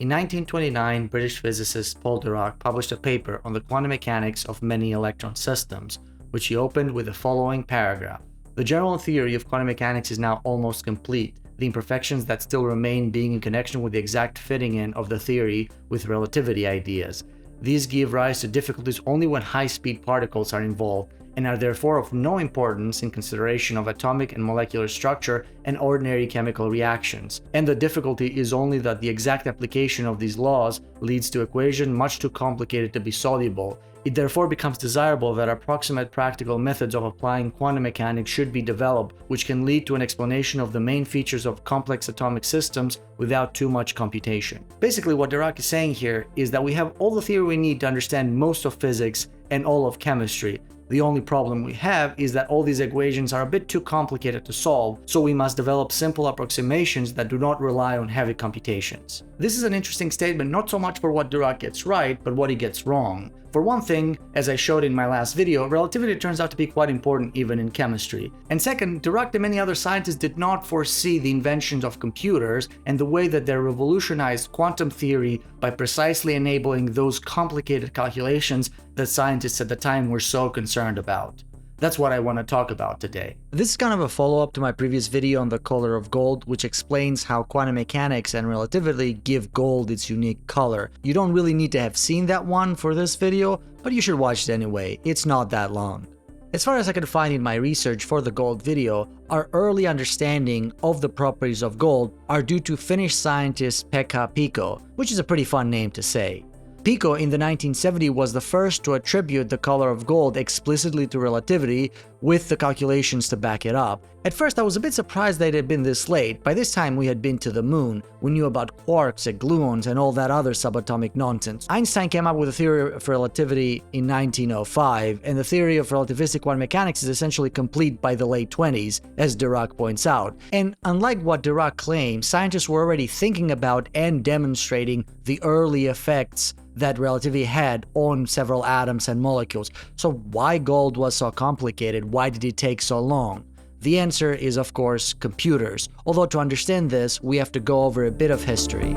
In 1929, British physicist Paul Dirac published a paper on the quantum mechanics of many-electron systems, which he opened with the following paragraph. The general theory of quantum mechanics is now almost complete, the imperfections that still remain being in connection with the exact fitting in of the theory with relativity ideas. These give rise to difficulties only when high-speed particles are involved, and are therefore of no importance in consideration of atomic and molecular structure and ordinary chemical reactions. And the difficulty is only that the exact application of these laws leads to equations much too complicated to be soluble. It therefore becomes desirable that approximate practical methods of applying quantum mechanics should be developed, which can lead to an explanation of the main features of complex atomic systems without too much computation. Basically, what Dirac is saying here is that we have all the theory we need to understand most of physics and all of chemistry. The only problem we have is that all these equations are a bit too complicated to solve, so we must develop simple approximations that do not rely on heavy computations. This is an interesting statement, not so much for what Dirac gets right, but what he gets wrong. For one thing, as I showed in my last video, relativity turns out to be quite important even in chemistry. And second, Dirac and many other scientists did not foresee the inventions of computers and the way that they revolutionized quantum theory by precisely enabling those complicated calculations that scientists at the time were so concerned about. That's what I want to talk about today. This is kind of a follow-up to my previous video on the color of gold, which explains how quantum mechanics and relativity give gold its unique color. You don't really need to have seen that one for this video, but you should watch it anyway, it's not that long. As far as I could find in my research for the gold video, our early understanding of the properties of gold are due to Finnish scientist PyyKko, which is a pretty fun name to say. PyyKko in the 1970s was the first to attribute the color of gold explicitly to relativity, with the calculations to back it up. At first I was a bit surprised that it had been this late. By this time we had been to the moon, we knew about quarks and gluons and all that other subatomic nonsense. Einstein came up with a theory of relativity in 1905, and the theory of relativistic quantum mechanics is essentially complete by the late 20s, as Dirac points out. And unlike what Dirac claims, scientists were already thinking about and demonstrating the early effects that relativity had on several atoms and molecules. So why gold was so complicated? Why did it take so long? The answer is, of course, computers. Although to understand this, we have to go over a bit of history.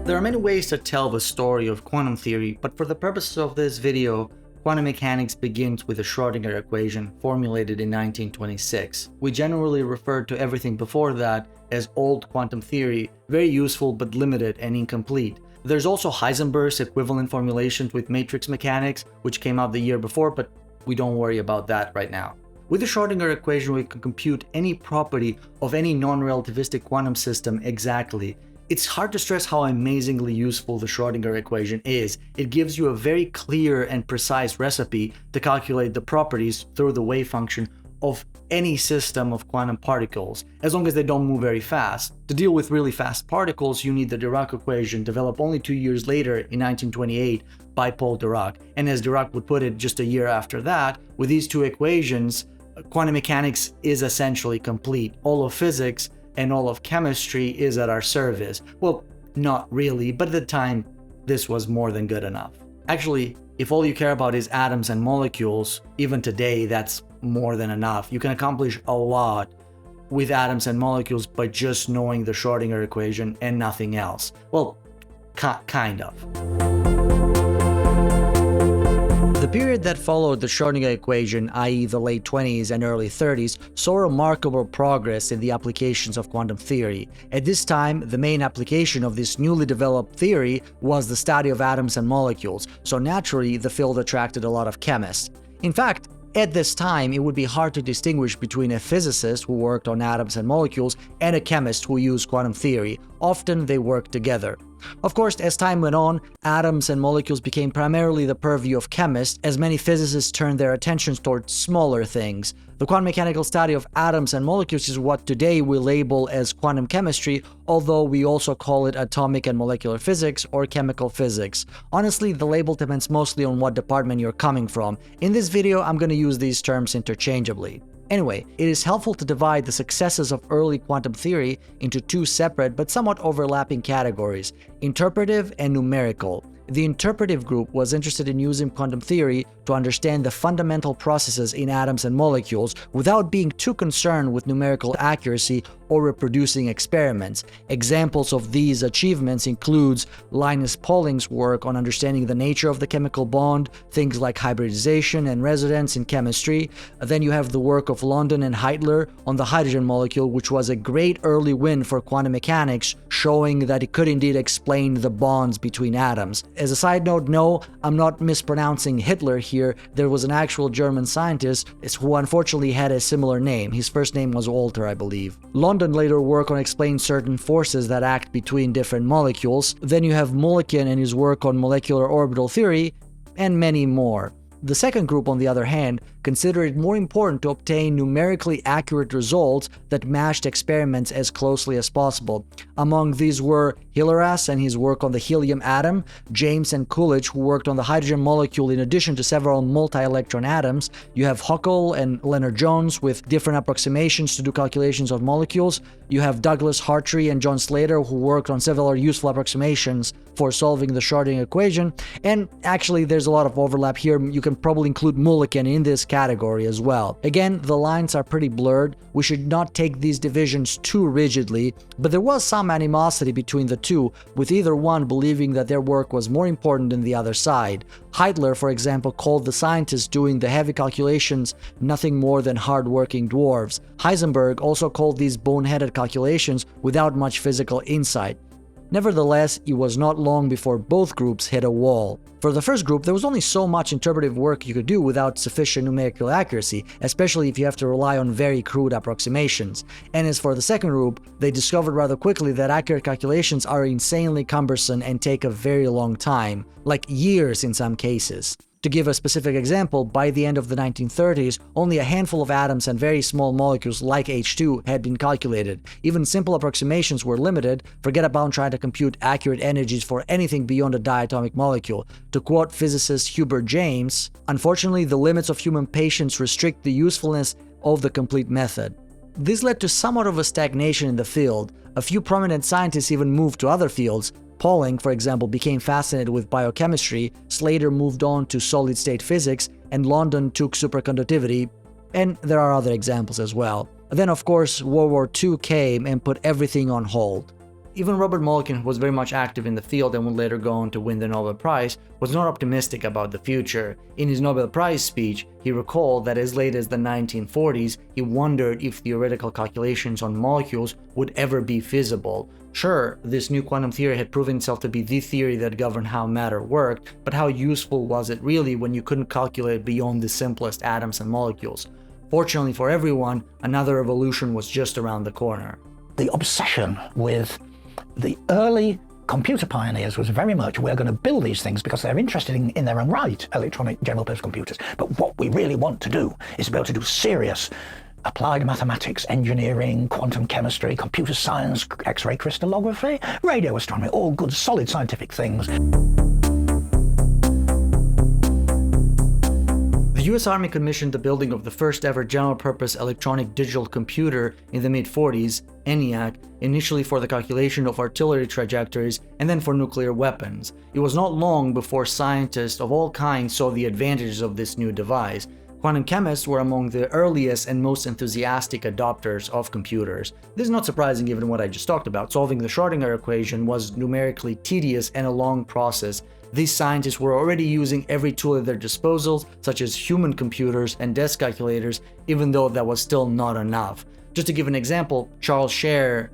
There are many ways to tell the story of quantum theory, but for the purposes of this video, quantum mechanics begins with the Schrödinger equation formulated in 1926. We generally refer to everything before that as old quantum theory, very useful but limited and incomplete. There's also Heisenberg's equivalent formulations with matrix mechanics, which came out the year before, but we don't worry about that right now. With the Schrödinger equation, we can compute any property of any non-relativistic quantum system exactly. It's hard to stress how amazingly useful the Schrödinger equation is. It gives you a very clear and precise recipe to calculate the properties through the wave function of any system of quantum particles, as long as they don't move very fast. To deal with really fast particles, you need the Dirac equation, developed only 2 years later in 1928 by Paul Dirac. And as Dirac would put it just a year after that, with these two equations, quantum mechanics is essentially complete. All of physics and all of chemistry is at our service. Well, not really, but at the time, this was more than good enough. Actually, if all you care about is atoms and molecules, even today, that's more than enough. You can accomplish a lot with atoms and molecules by just knowing the Schrödinger equation and nothing else. Well, kind of. The period that followed the Schrödinger equation, i.e. the late 20s and early 30s, saw remarkable progress in the applications of quantum theory. At this time, the main application of this newly developed theory was the study of atoms and molecules, so naturally the field attracted a lot of chemists. In fact, at this time, it would be hard to distinguish between a physicist who worked on atoms and molecules and a chemist who used quantum theory. Often they worked together. Of course, as time went on, atoms and molecules became primarily the purview of chemists, as many physicists turned their attentions towards smaller things. The quantum mechanical study of atoms and molecules is what today we label as quantum chemistry, although we also call it atomic and molecular physics or chemical physics. Honestly, the label depends mostly on what department you're coming from. In this video, I'm going to use these terms interchangeably. Anyway, it is helpful to divide the successes of early quantum theory into two separate but somewhat overlapping categories: interpretive and numerical. The interpretive group was interested in using quantum theory to understand the fundamental processes in atoms and molecules without being too concerned with numerical accuracy or reproducing experiments. Examples of these achievements includes Linus Pauling's work on understanding the nature of the chemical bond, things like hybridization and resonance in chemistry. Then you have the work of London and Heitler on the hydrogen molecule, which was a great early win for quantum mechanics, showing that it could indeed explain the bonds between atoms. As a side note, no, I'm not mispronouncing Hitler here. There was an actual German scientist who unfortunately had a similar name. His first name was Walter, I believe. London later worked on explaining certain forces that act between different molecules. Then you have Mulliken and his work on molecular orbital theory, and many more. The second group, on the other hand, considered it more important to obtain numerically accurate results that matched experiments as closely as possible. Among these were Hilleras and his work on the helium atom, James and Coolidge, who worked on the hydrogen molecule in addition to several multi-electron atoms. You have Hocquet and Leonard Jones with different approximations to do calculations of molecules. You have Douglas Hartree and John Slater, who worked on several useful approximations for solving the Schrödinger equation. And actually, there's a lot of overlap here. You can probably include Mulliken in this category as well. Again, the lines are pretty blurred. We should not take these divisions too rigidly, but there was some animosity between the two, with either one believing that their work was more important than the other side. Heitler, for example, called the scientists doing the heavy calculations nothing more than hard-working dwarves. Heisenberg also called these boneheaded calculations without much physical insight. Nevertheless, it was not long before both groups hit a wall. For the first group, there was only so much interpretive work you could do without sufficient numerical accuracy, especially if you have to rely on very crude approximations. And as for the second group, they discovered rather quickly that accurate calculations are insanely cumbersome and take a very long time, like years in some cases. To give a specific example, by the end of the 1930s, only a handful of atoms and very small molecules like H2 had been calculated. Even simple approximations were limited. Forget about trying to compute accurate energies for anything beyond a diatomic molecule. To quote physicist Hubert James, "Unfortunately, the limits of human patience restrict the usefulness of the complete method." This led to somewhat of a stagnation in the field. A few prominent scientists even moved to other fields. Pauling, for example, became fascinated with biochemistry, Slater moved on to solid-state physics, and London took superconductivity, and there are other examples as well. Then, of course, World War II came and put everything on hold. Even Robert Mulliken, who was very much active in the field and would later go on to win the Nobel Prize, was not optimistic about the future. In his Nobel Prize speech, he recalled that as late as the 1940s, he wondered if theoretical calculations on molecules would ever be feasible. Sure, this new quantum theory had proven itself to be the theory that governed how matter worked, but how useful was it really when you couldn't calculate beyond the simplest atoms and molecules? Fortunately for everyone, another revolution was just around the corner. The obsession with the early computer pioneers was very much, we're going to build these things because they're interested in their own right, electronic general-purpose computers. But what we really want to do is to be able to do serious applied mathematics, engineering, quantum chemistry, computer science, X-ray crystallography, radio astronomy, all good, solid scientific things. The US Army commissioned the building of the first ever general-purpose electronic digital computer in the mid-40s, ENIAC, initially for the calculation of artillery trajectories and then for nuclear weapons. It was not long before scientists of all kinds saw the advantages of this new device. Quantum chemists were among the earliest and most enthusiastic adopters of computers. This is not surprising given what I just talked about. Solving the Schrödinger equation was numerically tedious and a long process. These scientists were already using every tool at their disposal, such as human computers and desk calculators, even though that was still not enough. Just to give an example, Charles Scher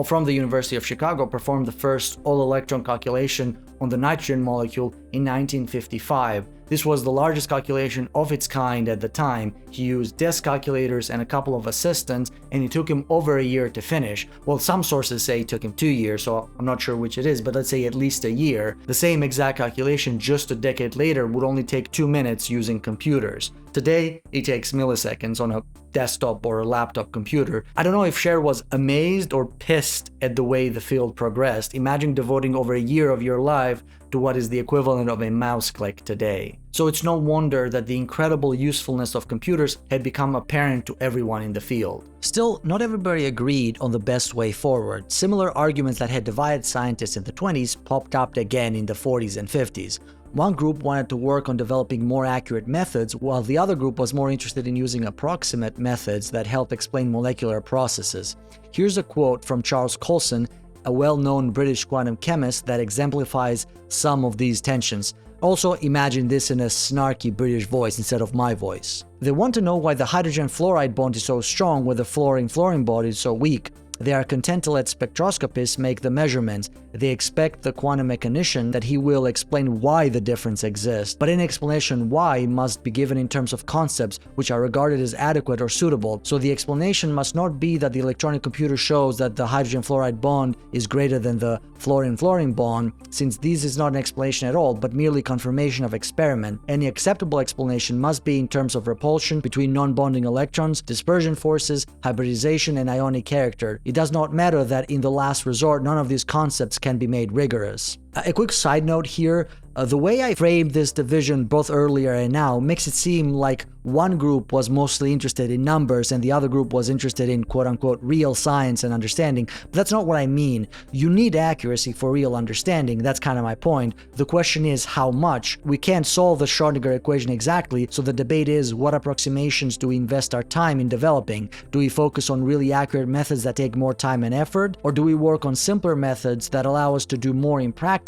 from the University of Chicago performed the first all-electron calculation on the nitrogen molecule in 1955. This was the largest calculation of its kind at the time. He used desk calculators and a couple of assistants, and it took him over a year to finish. Well, some sources say it took him 2 years, so I'm not sure which it is, but let's say at least a year. The same exact calculation just a decade later would only take 2 minutes using computers. Today, it takes milliseconds on a desktop or a laptop computer. I don't know if Scher was amazed or pissed at the way the field progressed. Imagine devoting over a year of your life to what is the equivalent of a mouse click today. So it's no wonder that the incredible usefulness of computers had become apparent to everyone in the field. Still, not everybody agreed on the best way forward. Similar arguments that had divided scientists in the 20s popped up again in the 40s and 50s. One group wanted to work on developing more accurate methods, while the other group was more interested in using approximate methods that help explain molecular processes. Here's a quote from Charles Coulson, a well-known British quantum chemist, that exemplifies some of these tensions. Also, imagine this in a snarky British voice instead of my voice. They want to know why the hydrogen-fluoride bond is so strong when the fluorine-fluorine bond is so weak. They are content to let spectroscopists make the measurements. They expect the quantum mechanician that he will explain why the difference exists. But an explanation why must be given in terms of concepts which are regarded as adequate or suitable. So the explanation must not be that the electronic computer shows that the hydrogen-fluoride bond is greater than the fluorine-fluorine bond, since this is not an explanation at all, but merely confirmation of experiment. Any acceptable explanation must be in terms of repulsion between non-bonding electrons, dispersion forces, hybridization, and ionic character. It does not matter that in the last resort none of these concepts can be made rigorous. A quick side note here, the way I framed this division both earlier and now makes it seem like one group was mostly interested in numbers and the other group was interested in quote-unquote real science and understanding, but that's not what I mean. You need accuracy for real understanding, that's kind of my point. The question is how much. We can't solve the Schrödinger equation exactly, so the debate is what approximations do we invest our time in developing? Do we focus on really accurate methods that take more time and effort, or do we work on simpler methods that allow us to do more in practice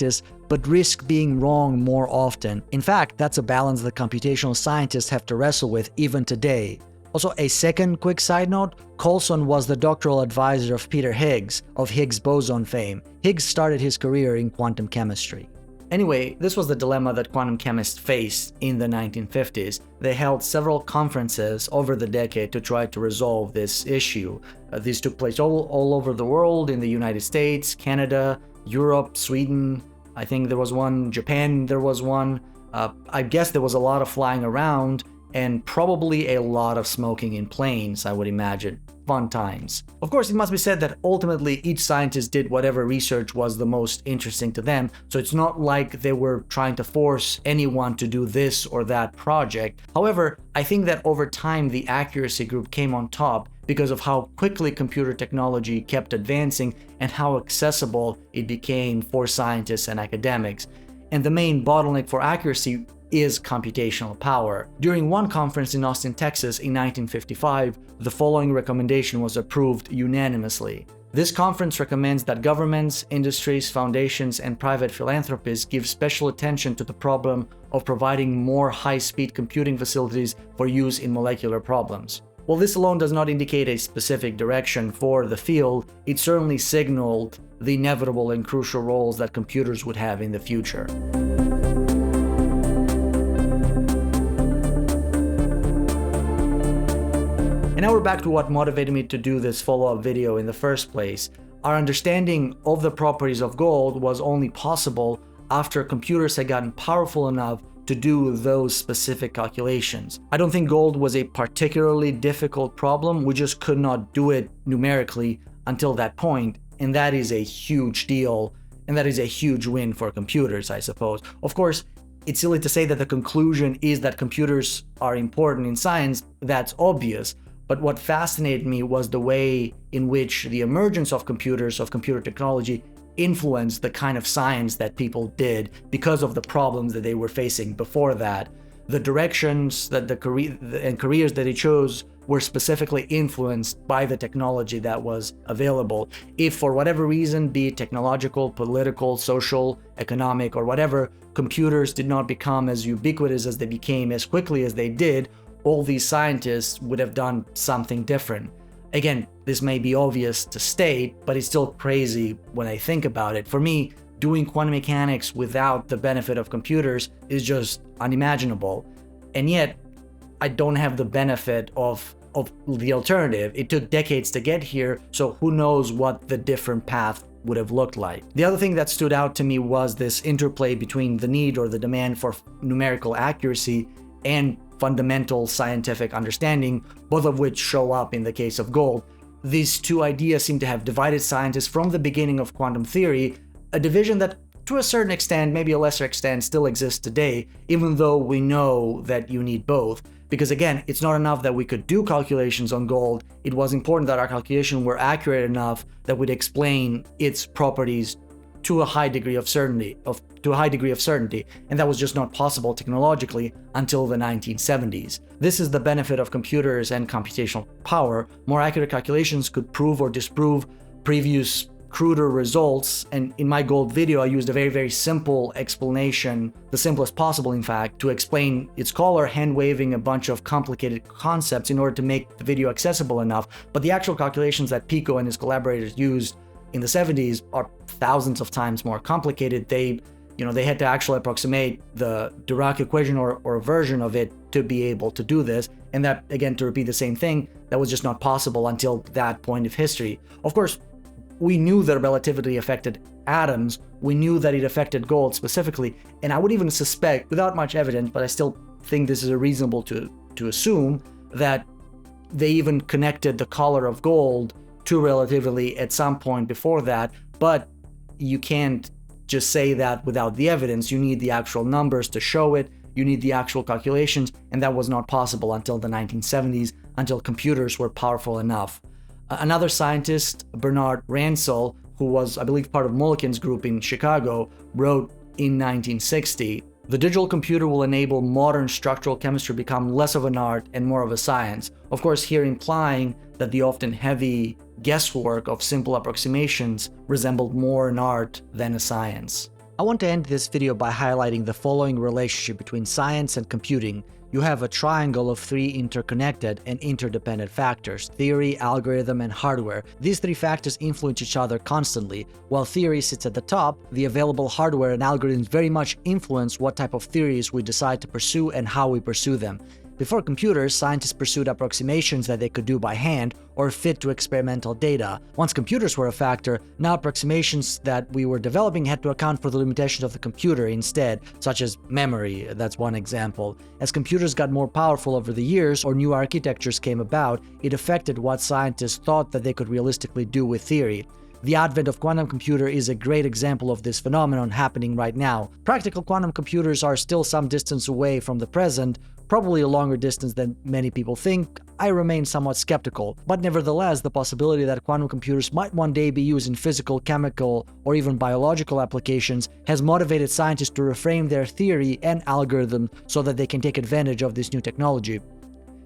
but risk being wrong more often? In fact, that's a balance that computational scientists have to wrestle with even today. Also, a second quick side note, Coulson was the doctoral advisor of Peter Higgs, of Higgs boson fame. Higgs started his career in quantum chemistry. Anyway, this was the dilemma that quantum chemists faced in the 1950s. They held several conferences over the decade to try to resolve this issue. These took place all over the world, in the United States, Canada, Europe, Sweden. I think there was one, Japan, there was one. I guess there was a lot of flying around and probably a lot of smoking in planes, I would imagine. Fun times. Of course, it must be said that ultimately each scientist did whatever research was the most interesting to them, so it's not like they were trying to force anyone to do this or that project. However, I think that over time the accuracy group came on top because of how quickly computer technology kept advancing and how accessible it became for scientists and academics. And the main bottleneck for accuracy is computational power. During one conference in Austin, Texas in 1955, the following recommendation was approved unanimously. This conference recommends that governments, industries, foundations, and private philanthropists give special attention to the problem of providing more high-speed computing facilities for use in molecular problems. While this alone does not indicate a specific direction for the field, it certainly signaled the inevitable and crucial roles that computers would have in the future. And now we're back to what motivated me to do this follow-up video in the first place. Our understanding of the properties of gold was only possible after computers had gotten powerful enough to do those specific calculations. I don't think gold was a particularly difficult problem, we just could not do it numerically until that point, and that is a huge deal, and that is a huge win for computers, I suppose. Of course, it's silly to say that the conclusion is that computers are important in science, that's obvious, but what fascinated me was the way in which the emergence of computers, of computer technology, influenced the kind of science that people did because of the problems that they were facing before that. The directions that careers that they chose were specifically influenced by the technology that was available. If for whatever reason, be it technological, political, social, economic, or whatever, computers did not become as ubiquitous as they became as quickly as they did, all these scientists would have done something different. Again, this may be obvious to state, but it's still crazy when I think about it. For me, doing quantum mechanics without the benefit of computers is just unimaginable. And yet, I don't have the benefit of the alternative. It took decades to get here, so who knows what the different path would have looked like. The other thing that stood out to me was this interplay between the need or the demand for numerical accuracy and fundamental scientific understanding, both of which show up in the case of gold. These two ideas seem to have divided scientists from the beginning of quantum theory, a division that to a certain extent, maybe a lesser extent, still exists today, even though we know that you need both. Because again, it's not enough that we could do calculations on gold, it was important that our calculations were accurate enough that would explain its properties to a high degree of certainty, and that was just not possible technologically until the 1970s. This is the benefit of computers and computational power. More accurate calculations could prove or disprove previous cruder results, and in my gold video I used a very simple explanation, the simplest possible in fact, to explain its caller hand-waving a bunch of complicated concepts in order to make the video accessible enough. But the actual calculations that PyyKko and his collaborators used in the 70s are thousands of times more complicated. They had to actually approximate the Dirac equation or a version of it to be able to do this. And that, again, to repeat the same thing, that was just not possible until that point of history. Of course, we knew that relativity affected atoms. We knew that it affected gold specifically. And I would even suspect, without much evidence, but I still think this is reasonable to assume, that they even connected the color of gold to relativity at some point before that. But you can't just say that without the evidence. You need the actual numbers to show it. You need the actual calculations, and that was not possible until the 1970s, until computers were powerful enough. Another scientist, Bernard Ransel, who was, I believe, part of Mulliken's group in Chicago, wrote in 1960, "The digital computer will enable modern structural chemistry to become less of an art and more of a science." Of course, here implying that the often heavy guesswork of simple approximations resembled more an art than a science. I want to end this video by highlighting the following relationship between science and computing. You have a triangle of three interconnected and interdependent factors: theory, algorithm, and hardware. These three factors influence each other constantly. While theory sits at the top, the available hardware and algorithms very much influence what type of theories we decide to pursue and how we pursue them. Before computers, scientists pursued approximations that they could do by hand or fit to experimental data. Once computers were a factor, now approximations that we were developing had to account for the limitations of the computer instead, such as memory, that's one example. As computers got more powerful over the years or new architectures came about, it affected what scientists thought that they could realistically do with theory. The advent of quantum computer is a great example of this phenomenon happening right now. Practical quantum computers are still some distance away from the present, probably a longer distance than many people think. I remain somewhat skeptical, but nevertheless, the possibility that quantum computers might one day be used in physical, chemical, or even biological applications has motivated scientists to reframe their theory and algorithm so that they can take advantage of this new technology.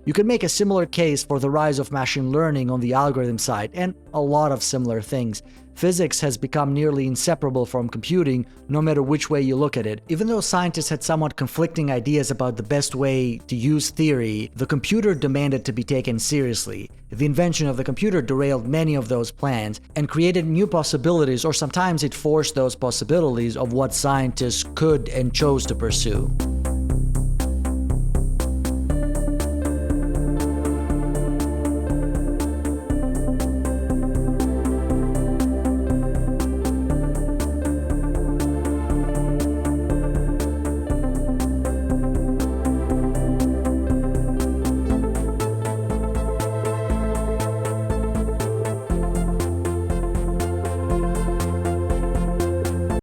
You could make a similar case for the rise of machine learning on the algorithm side, and a lot of similar things. Physics has become nearly inseparable from computing, no matter which way you look at it. Even though scientists had somewhat conflicting ideas about the best way to use theory, the computer demanded to be taken seriously. The invention of the computer derailed many of those plans and created new possibilities, or sometimes it forced those possibilities of what scientists could and chose to pursue.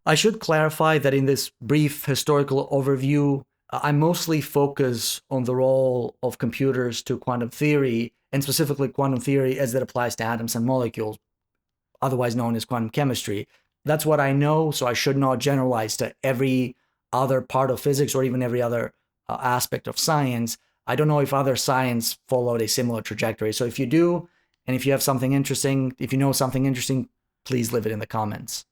I should clarify that in this brief historical overview, I mostly focus on the role of computers to quantum theory, and specifically quantum theory as it applies to atoms and molecules, otherwise known as quantum chemistry. That's what I know, so I should not generalize to every other part of physics or even every other aspect of science. I don't know if other science followed a similar trajectory. So if you do, and if you have something interesting, if you know something interesting, please leave it in the comments.